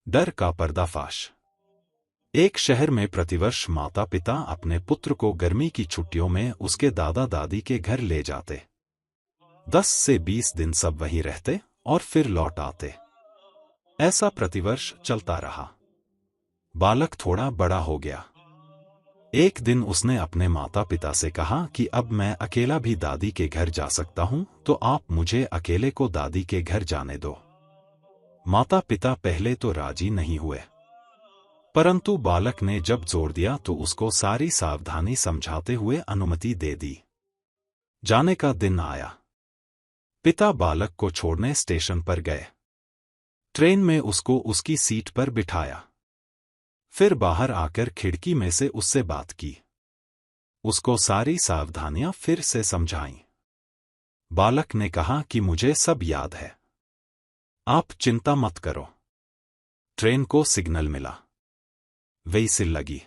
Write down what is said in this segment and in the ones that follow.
डर का पर्दाफाश। एक शहर में प्रतिवर्ष माता पिता अपने पुत्र को गर्मी की छुट्टियों में उसके दादा दादी के घर ले जाते। 10 से 20 दिन सब वहीं रहते और फिर लौट आते। ऐसा प्रतिवर्ष चलता रहा। बालक थोड़ा बड़ा हो गया। एक दिन उसने अपने माता पिता से कहा कि अब मैं अकेला भी दादी के घर जा सकता हूं, तो आप मुझे अकेले को दादी के घर जाने दो। माता पिता पहले तो राजी नहीं हुए, परंतु बालक ने जब जोर दिया तो उसको सारी सावधानी समझाते हुए अनुमति दे दी। जाने का दिन आया। पिता बालक को छोड़ने स्टेशन पर गए। ट्रेन में उसको उसकी सीट पर बिठाया। फिर बाहर आकर खिड़की में से उससे बात की। उसको सारी सावधानियां फिर से समझाईं। बालक ने कहा कि मुझे सब याद है, आप चिंता मत करो। ट्रेन को सिग्नल मिला, व्हिसिल लगी।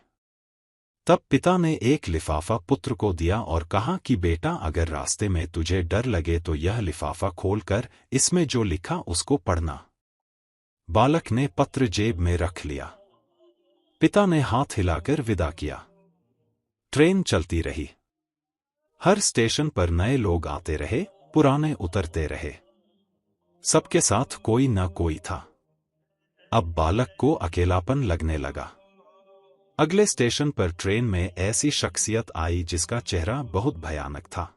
तब पिता ने एक लिफाफा पुत्र को दिया और कहा कि बेटा, अगर रास्ते में तुझे डर लगे तो यह लिफाफा खोलकर इसमें जो लिखा उसको पढ़ना। बालक ने पत्र जेब में रख लिया। पिता ने हाथ हिलाकर विदा किया। ट्रेन चलती रही। हर स्टेशन पर नए लोग आते रहे, पुराने उतरते रहे। सबके साथ कोई न कोई था। अब बालक को अकेलापन लगने लगा। अगले स्टेशन पर ट्रेन में ऐसी शख्सियत आई जिसका चेहरा बहुत भयानक था।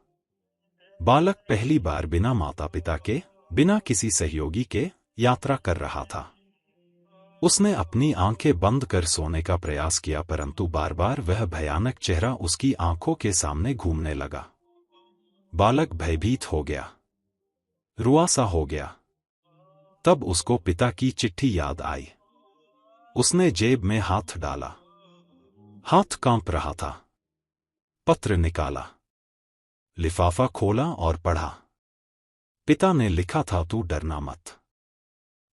बालक पहली बार बिना माता पिता के, बिना किसी सहयोगी के यात्रा कर रहा था। उसने अपनी आंखें बंद कर सोने का प्रयास किया, परंतु बार बार वह भयानक चेहरा उसकी आंखों के सामने घूमने लगा। बालक भयभीत हो गया, रुआसा हो गया। तब उसको पिता की चिट्ठी याद आई। उसने जेब में हाथ डाला। हाथ कांप रहा था। पत्र निकाला, लिफाफा खोला और पढ़ा। पिता ने लिखा था, तू डरना मत,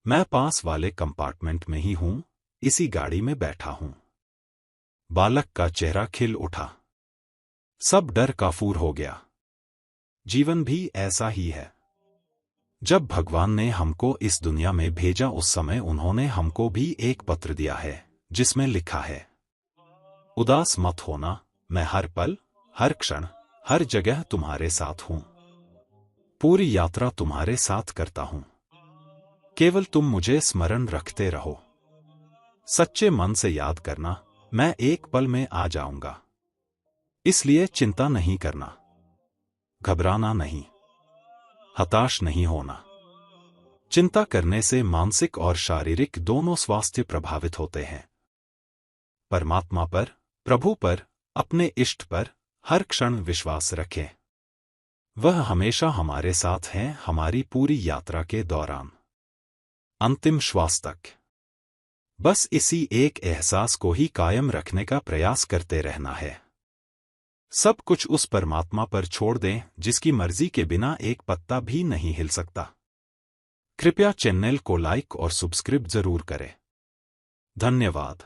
मैं पास वाले कंपार्टमेंट में ही हूं, इसी गाड़ी में बैठा हूं। बालक का चेहरा खिल उठा। सब डर काफूर हो गया। जीवन भी ऐसा ही है। जब भगवान ने हमको इस दुनिया में भेजा उस समय उन्होंने हमको भी एक पत्र दिया है जिसमें लिखा है, उदास मत होना, मैं हर पल, हर क्षण, हर जगह तुम्हारे साथ हूं। पूरी यात्रा तुम्हारे साथ करता हूं। केवल तुम मुझे स्मरण रखते रहो। सच्चे मन से याद करना, मैं एक पल में आ जाऊंगा। इसलिए चिंता नहीं करना, घबराना नहीं, हताश नहीं होना। चिंता करने से मानसिक और शारीरिक दोनों स्वास्थ्य प्रभावित होते हैं। परमात्मा पर, प्रभु पर, अपने इष्ट पर हर क्षण विश्वास रखें। वह हमेशा हमारे साथ हैं, हमारी पूरी यात्रा के दौरान, अंतिम श्वास तक। बस इसी एक एहसास को ही कायम रखने का प्रयास करते रहना है। सब कुछ उस परमात्मा पर छोड़ दें जिसकी मर्जी के बिना एक पत्ता भी नहीं हिल सकता। कृपया चैनल को लाइक और सब्सक्राइब जरूर करें। धन्यवाद।